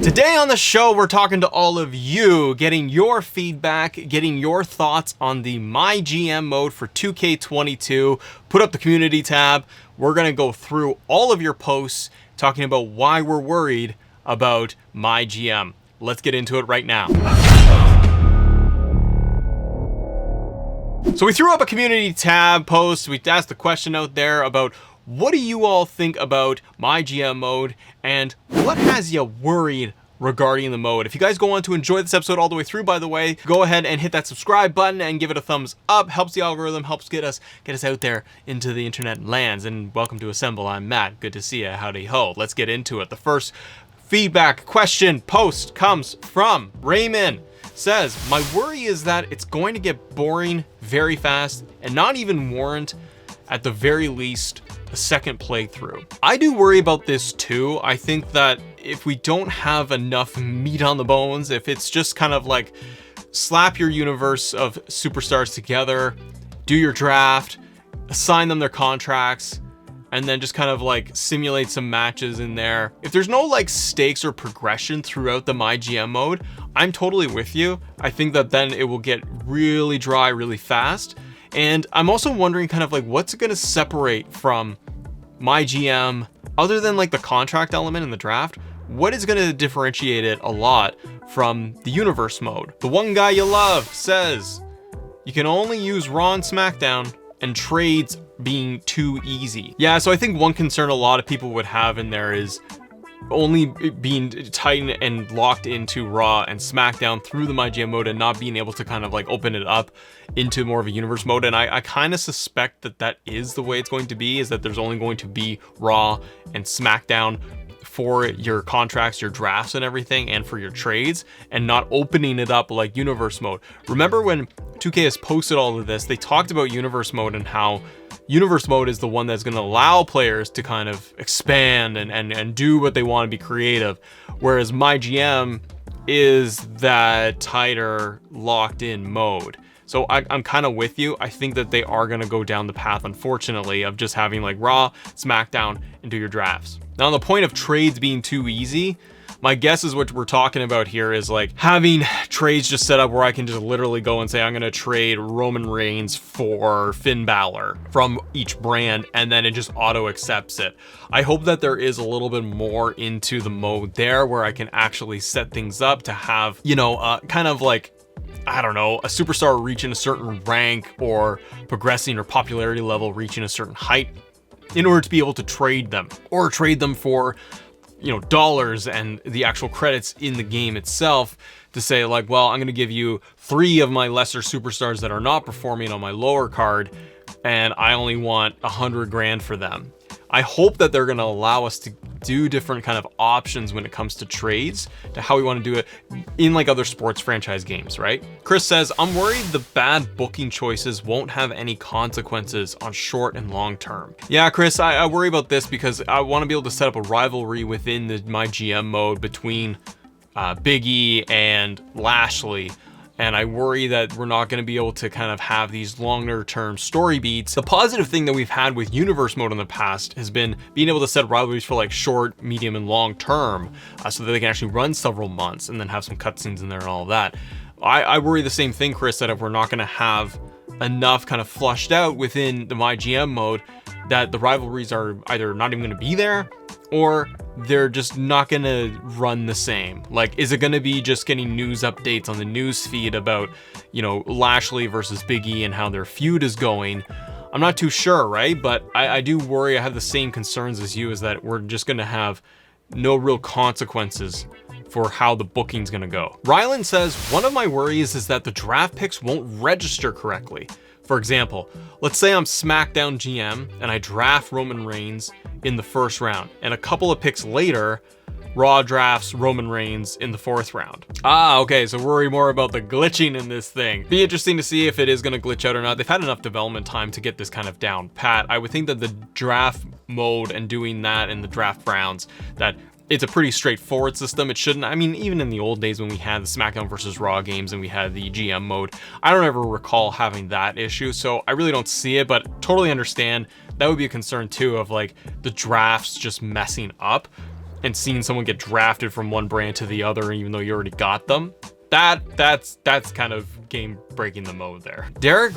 Today on the show, we're talking to all of you, getting your feedback, getting your thoughts on the MyGM mode for 2K22. Put up the community tab. We're going to go through all of your posts talking about why we're worried about MyGM. Let's get into it right now. So we threw up a community tab post. We asked the question out there about what do you all think about MyGM mode and what has you worried regarding the mode. If you guys go on to enjoy this episode all the way through, by the way, go ahead and hit that subscribe button and give it a thumbs up. Helps the algorithm, helps get us out there into the internet lands. And welcome to Assemble. I'm Matt. Good to see you. Howdy ho. Let's get into it. The first feedback question post comes from Raymond. Says, my worry is that it's going to get boring very fast and not even warrant, at the very least, a second playthrough. I do worry about this too. I think that if we don't have enough meat on the bones, if it's just kind of like slap your universe of superstars together, do your draft, assign them their contracts, and then just kind of like simulate some matches in there. If there's no like stakes or progression throughout the MyGM mode, I'm totally with you. I think that then it will get really dry really fast. And I'm also wondering kind of like what's going to separate from MyGM other than like the contract element in the draft. What is going to differentiate it a lot from the universe mode? The one guy you love says you can only use Raw and SmackDown and trades being too easy. Yeah, so I think one concern a lot of people would have in there is only being tight and locked into Raw and SmackDown through the MyGM mode and not being able to kind of like open it up into more of a universe mode. And I kind of suspect that that is the way it's going to be, is that there's only going to be Raw and SmackDown for your contracts, your drafts and everything, and for your trades, and not opening it up like universe mode. Remember when 2K has posted all of this, they talked about universe mode and how universe mode is the one that's going to allow players to kind of expand and do what they want to be creative, whereas MyGM is that tighter locked in mode. So I'm kind of with you. I think that they are going to go down the path, unfortunately, of just having like Raw, SmackDown, and do your drafts. Now, on the point of trades being too easy, my guess is what we're talking about here is like having trades just set up where I can just literally go and say, I'm going to trade Roman Reigns for Finn Balor from each brand, and then it just auto accepts it. I hope that there is a little bit more into the mode there where I can actually set things up to have, you know, kind of like, I don't know, a superstar reaching a certain rank or progressing or popularity level reaching a certain height in order to be able to trade them, or trade them for, you know, dollars and the actual credits in the game itself, to say like, well, I'm going to give you 3 of my lesser superstars that are not performing on my lower card, and I only want 100 grand for them. I hope that they're going to allow us to do different kind of options when it comes to trades, to how we want to do it in like other sports franchise games, right? Chris says, I'm worried the bad booking choices won't have any consequences on short and long term. Yeah, Chris, I worry about this because I want to be able to set up a rivalry within the MyGM mode between Big E and Lashley. And I worry that we're not going to be able to kind of have these longer term story beats. The positive thing that we've had with universe mode in the past has been being able to set rivalries for like short, medium, and long term, so that they can actually run several months and then have some cutscenes in there and all of that. I worry the same thing, Chris, that if we're not going to have enough kind of flushed out within the MyGM mode, that the rivalries are either not even going to be there, or they're just not going to run the same. Like, is it going to be just getting news updates on the news feed about, you know, Lashley versus Big E and how their feud is going? I'm not too sure, right? But I do worry. I have the same concerns as you, is that we're just going to have no real consequences for how the booking's going to go. Rylan says, one of my worries is that the draft picks won't register correctly. For example, let's say I'm SmackDown GM and I draft Roman Reigns in the first round, and a couple of picks later, Raw drafts Roman Reigns in the 4th round. Okay, so worry more about the glitching in this thing. Be interesting to see if it is going to glitch out or not. They've had enough development time to get this kind of down pat. I would think that the draft mode and doing that in the draft rounds, that it's a pretty straightforward system. It shouldn't, I mean, even in the old days when we had the SmackDown versus Raw games and we had the GM mode, I don't ever recall having that issue. So I really don't see it, but totally understand. That would be a concern too, of like the drafts just messing up. and seeing someone get drafted from one brand to the other, even though you already got them, that's kind of game breaking the mode there. Derek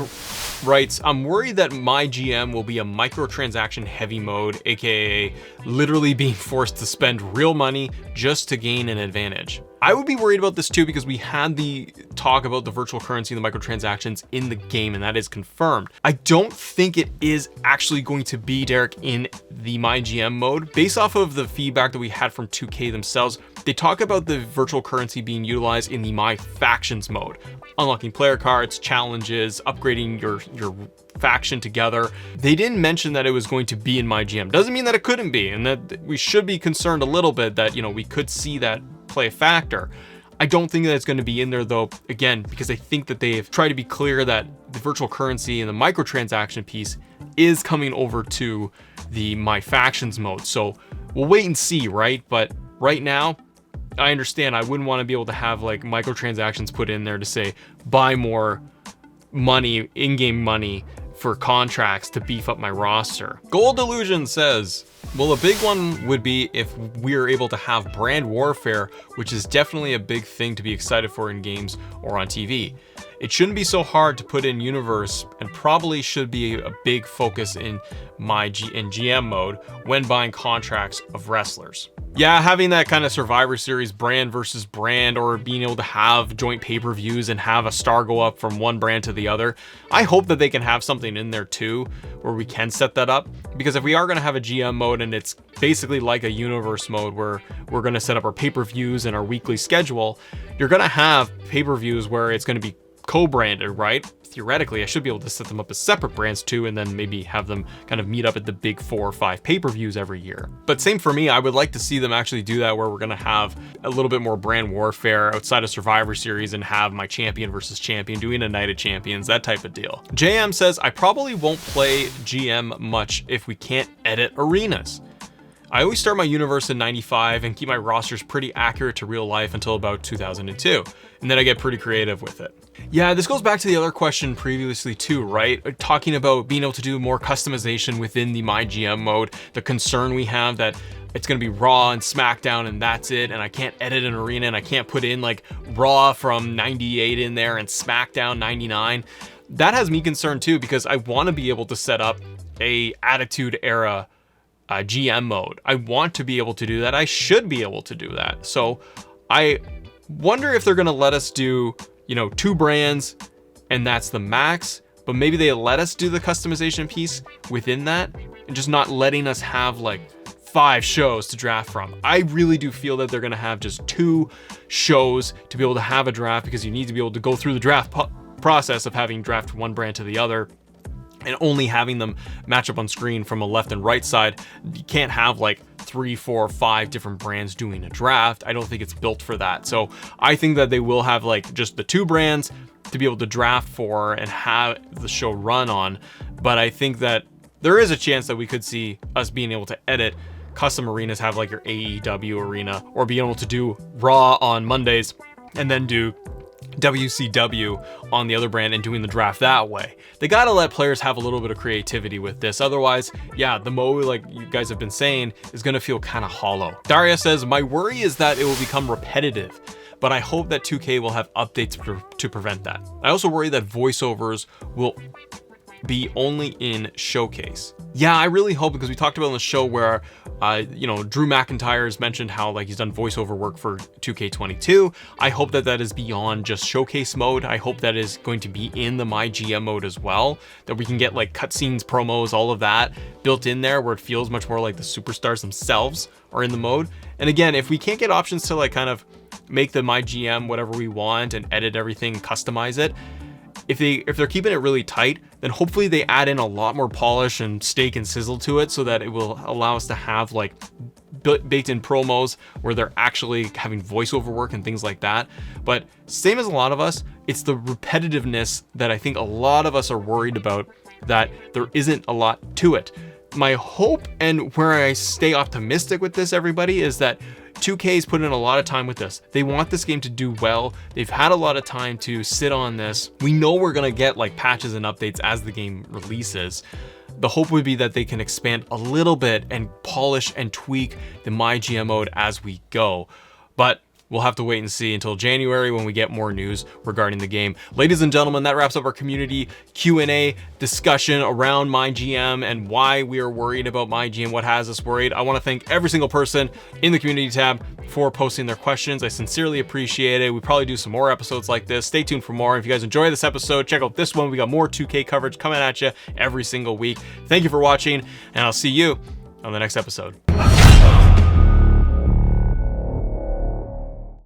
writes, I'm worried that MyGM will be a microtransaction heavy mode, aka literally being forced to spend real money just to gain an advantage. I would be worried about this too, because we had the talk about the virtual currency and the microtransactions in the game, and that is confirmed. I don't think it is actually going to be, Derek, in the MyGM mode. Based off of the feedback that we had from 2K themselves, they talk about the virtual currency being utilized in the My Factions mode. Unlocking player cards, challenges, upgrading your faction together. They didn't mention that it was going to be in MyGM. Doesn't mean that it couldn't be, and that we should be concerned a little bit that, you know, we could see that play a factor. I don't think that it's going to be in there though, again, because I think that they've tried to be clear that the virtual currency and the microtransaction piece is coming over to the My Factions mode. So we'll wait and see, right? But right now, I understand I wouldn't want to be able to have like microtransactions put in there to say buy more money, in-game money for contracts to beef up my roster. Gold Illusion says, well, a big one would be if we're able to have brand warfare, which is definitely a big thing to be excited for in games or on TV. It shouldn't be so hard to put in universe, and probably should be a big focus in GM mode when buying contracts of wrestlers. Yeah, having that kind of Survivor Series brand versus brand, or being able to have joint pay-per-views and have a star go up from one brand to the other. I hope that they can have something in there too, where we can set that up. Because if we are going to have a GM mode and it's basically like a universe mode where we're going to set up our pay-per-views and our weekly schedule, you're going to have pay-per-views where it's going to be co-branded, right? Theoretically, I should be able to set them up as separate brands too, and then maybe have them kind of meet up at the big 4 or 5 pay-per-views every year. But same for me, I would like to see them actually do that, where we're gonna have a little bit more brand warfare outside of Survivor Series and have my champion versus champion doing a Night of Champions, that type of deal. JM says, I probably won't play GM much if we can't edit arenas. I always start my universe in 95 and keep my rosters pretty accurate to real life until about 2002, and then I get pretty creative with it. Yeah, this goes back to the other question previously too, right? Talking about being able to do more customization within the MyGM mode, the concern we have that it's going to be Raw and SmackDown and that's it, and I can't edit an arena and I can't put in like Raw from 98 in there and SmackDown 99. That has me concerned too, because I want to be able to set up a Attitude Era GM mode. I want to be able to do that. I should be able to do that. So I wonder if they're going to let us do, you know, 2 brands and that's the max, but maybe they let us do the customization piece within that and just not letting us have like 5 shows to draft from. I really do feel that they're going to have just 2 shows to be able to have a draft, because you need to be able to go through the draft process of having draft one brand to the other, and only having them match up on screen from a left and right side. You can't have like 3, 4, 5 different brands doing a draft. I don't think it's built for that. So I think that they will have like just the 2 brands to be able to draft for and have the show run on. But I think that there is a chance that we could see us being able to edit custom arenas, have like your AEW arena, or being able to do Raw on Mondays and then do WCW on the other brand and doing the draft that way. They gotta let players have a little bit of creativity with this. Otherwise, yeah, the mode, like you guys have been saying, is gonna feel kind of hollow. Daria says, my worry is that it will become repetitive, but I hope that 2K will have updates to prevent that. I also worry that voiceovers will be only in Showcase. Yeah, I really hope, because we talked about on the show where you know, Drew McIntyre has mentioned how like he's done voiceover work for 2K22. I hope that that is beyond just Showcase mode. I hope that is going to be in the MyGM mode as well, that we can get like cutscenes, promos, all of that built in there, where it feels much more like the superstars themselves are in the mode. And again, if we can't get options to like kind of make the MyGM whatever we want and edit everything, customize it, if they're keeping it really tight, then hopefully they add in a lot more polish and steak and sizzle to it, so that it will allow us to have like baked in promos where they're actually having voiceover work and things like that. But same as a lot of us, it's the repetitiveness that I think a lot of us are worried about, that there isn't a lot to it. My hope, and where I stay optimistic with this, everybody, is that 2K's put in a lot of time with this. They want this game to do well. They've had a lot of time to sit on this. We know we're gonna get like patches and updates as the game releases. the hope would be that they can expand a little bit and polish and tweak the MyGM mode as we go. But we'll have to wait and see until January when we get more news regarding the game. Ladies and gentlemen, that wraps up our community Q&A discussion around MyGM and why we are worried about MyGM, what has us worried. I want to thank every single person in the community tab for posting their questions. I sincerely appreciate it. We probably do some more episodes like this. Stay tuned for more. If you guys enjoy this episode, check out this one. We got more 2K coverage coming at you every single week. Thank you for watching, and I'll see you on the next episode.